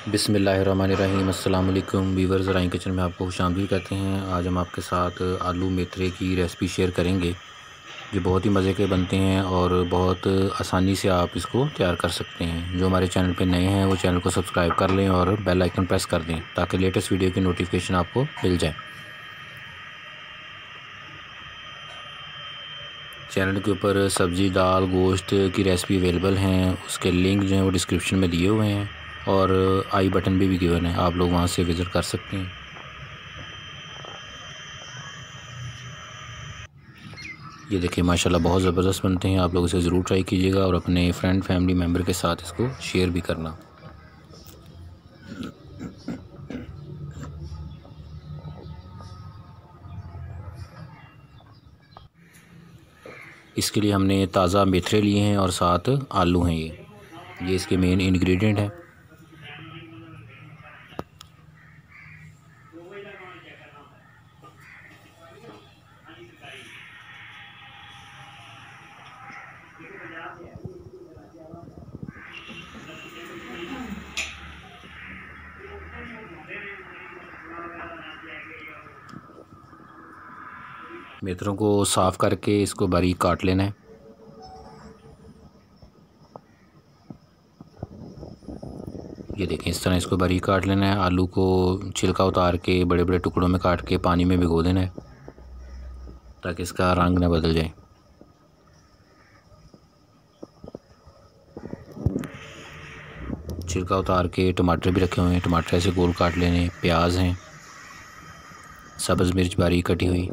बिस्मिल्लाहिर्रहमानिर्रहीम। अस्सलाम वालेकुम वीवर्स, ज़राइन किचन में आपको खुशामदीद कहते हैं। आज हम आपके साथ आलू मेथरे की रेसिपी शेयर करेंगे। ये बहुत ही मज़े के बनते हैं और बहुत आसानी से आप इसको तैयार कर सकते हैं। जो हमारे चैनल पे नए हैं वो चैनल को सब्सक्राइब कर लें और बेल आइकन प्रेस कर दें ताकि लेटेस्ट वीडियो की नोटिफिकेशन आपको मिल जाए। चैनल के ऊपर सब्ज़ी, दाल, गोश्त की रेसिपी अवेलेबल हैं। उसके लिंक जो हैं वो डिस्क्रिप्शन में दिए हुए हैं और आई बटन भी गिवन है, आप लोग वहाँ से विज़िट कर सकते हैं। ये देखिए माशाल्लाह बहुत ज़बरदस्त बनते हैं। आप लोग इसे ज़रूर ट्राई कीजिएगा और अपने फ्रेंड फैमिली मेम्बर के साथ इसको शेयर भी करना। इसके लिए हमने ताज़ा मेथरे लिए हैं और साथ आलू हैं। ये इसके मेन इंग्रेडिएंट हैं। मेथरों को साफ़ करके इसको बारीक काट लेना है। ये देखें इस तरह इसको बारीक काट लेना है। आलू को छिलका उतार के बड़े बड़े टुकड़ों में काट के पानी में भिगो देना है ताकि इसका रंग ना बदल जाए। छिलका उतार के टमाटर भी रखे हुए हैं, टमाटर ऐसे गोल काट लेने। प्याज हैं, सब्ज़ मिर्च बारीक कटी हुई,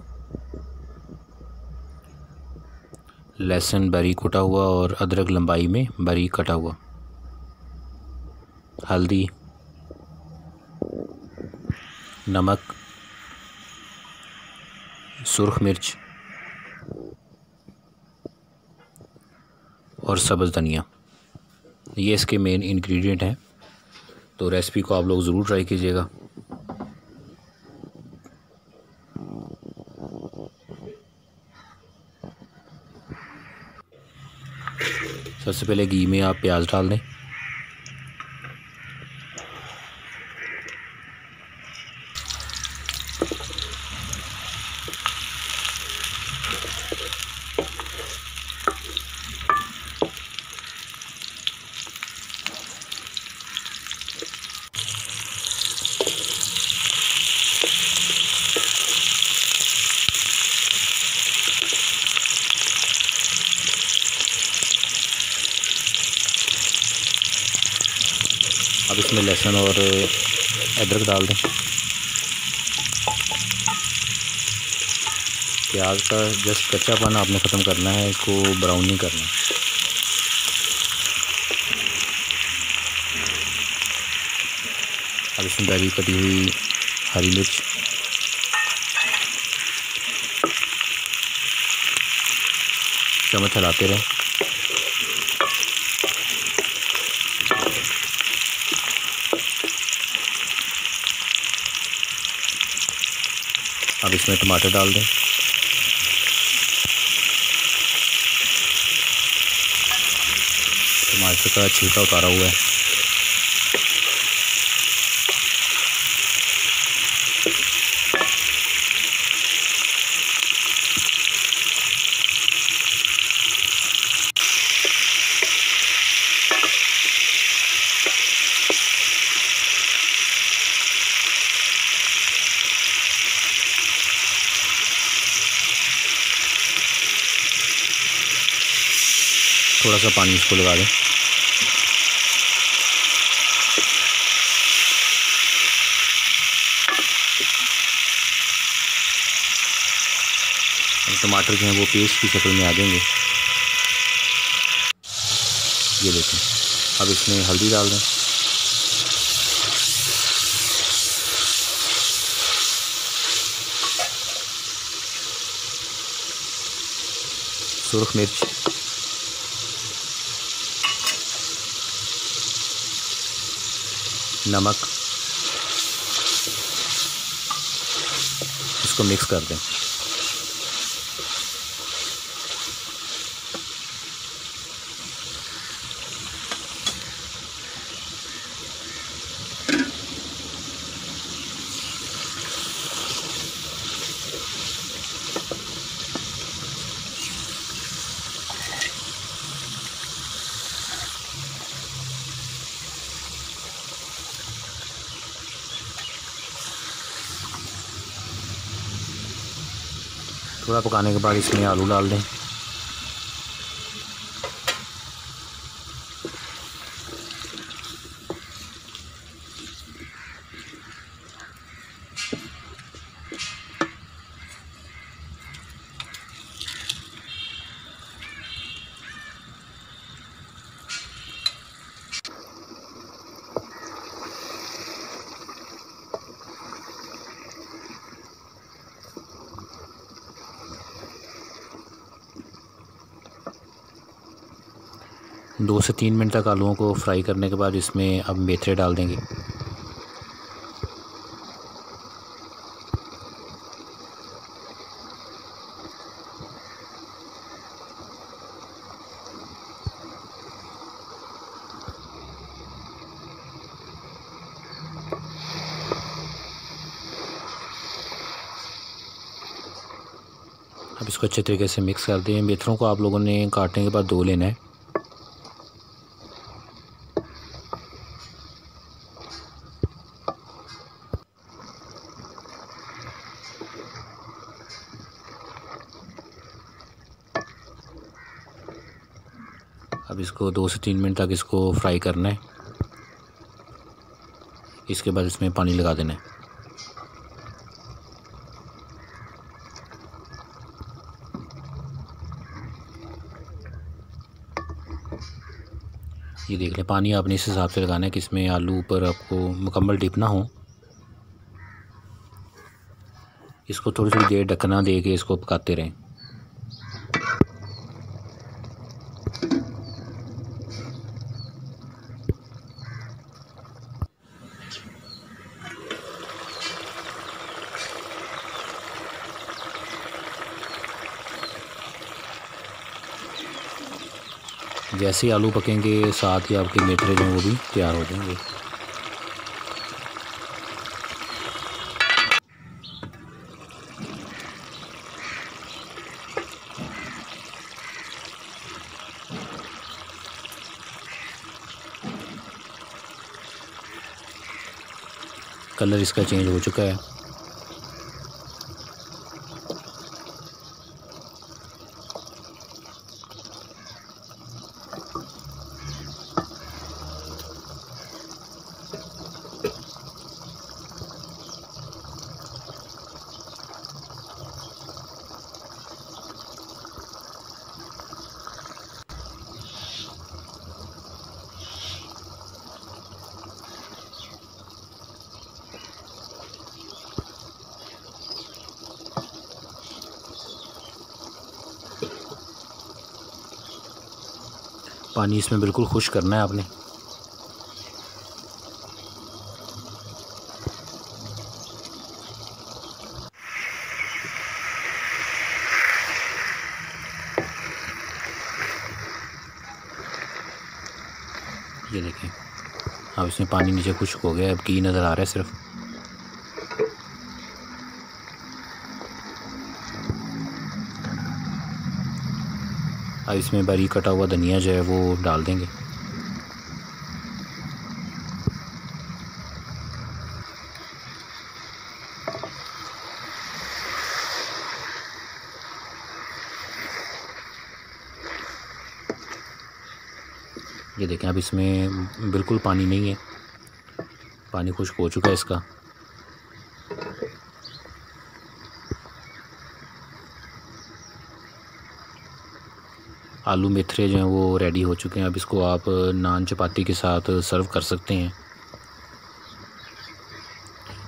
लहसुन बारीक कटा हुआ और अदरक लंबाई में बारीक कटा हुआ, हल्दी, नमक, सुर्ख मिर्च और सब्ज़ धनिया। ये इसके मेन इंग्रेडिएंट हैं। तो रेसिपी को आप लोग ज़रूर ट्राई कीजिएगा। सबसे पहले घी में आप प्याज डाल दें। अब इसमें लहसुन और अदरक डाल दें। प्याज का जस्ट कच्चापन आपने ख़त्म करना है, इसको ब्राउन नहीं करना। अब इसमें बारीक कटी हुई हरी मिर्च, चम्मच हिलाते रहें। अब इसमें टमाटर डाल दें। टमाटर का छिलका उतारा हुआ है। थोड़ा सा पानी इसको लगा दें। टमाटर जो हैं वो पेस्ट की शक्ल में आ जाएंगे। ये देखें। अब इसमें हल्दी डाल दें। सुर्ख मिर्च, नमक, इसको मिक्स कर दें। थोड़ा पकाने के बाद इसमें आलू डाल दें। दो से 3 मिनट तक आलूओं को फ्राई करने के बाद इसमें अब मेथरे डाल देंगे। अब इसको अच्छे तरीके से मिक्स कर दें। मेथरों को आप लोगों ने काटने के बाद धो लेना है। अब इसको 2 से 3 मिनट तक इसको फ्राई करना है। इसके बाद इसमें पानी लगा देना है। ये देख लें, पानी आपने इस हिसाब से लगाना है कि इसमें आलू ऊपर आपको मुकम्मल डिप ना हो। इसको थोड़ी थोड़ी देर ढकना दे के इसको पकाते रहें। जैसे ही आलू पकेंगे साथ ही आपके मेथरे जो हैं वो भी तैयार हो जाएंगे। कलर इसका चेंज हो चुका है। पानी इसमें बिल्कुल खुश्क करना है आपने। ये देखें, अब इसमें पानी नीचे खुश्क हो गया। अब घी नज़र आ रहा है सिर्फ। अब इसमें बारीक कटा हुआ धनिया जो है वो डाल देंगे। ये देखें, अब इसमें बिल्कुल पानी नहीं है, पानी खुश्क हो चुका है इसका। आलू मेथरे जो हैं वो रेडी हो चुके हैं। अब इसको आप नान चपाती के साथ सर्व कर सकते हैं।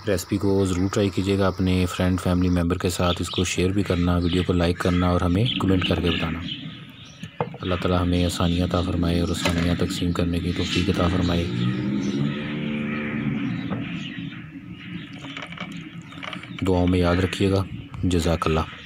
रेसिपी को ज़रूर ट्राई कीजिएगा, अपने फ्रेंड फैमिली मेम्बर के साथ इसको शेयर भी करना, वीडियो को लाइक करना और हमें कमेंट करके बताना। अल्लाह ताला हमें आसानियाँ अता फ़रमाए और आसानियाँ तक़सीम करने की तौफ़ीक़ अता फ़रमाए। दुआओं में याद रखिएगा। जज़ाकल्लाह।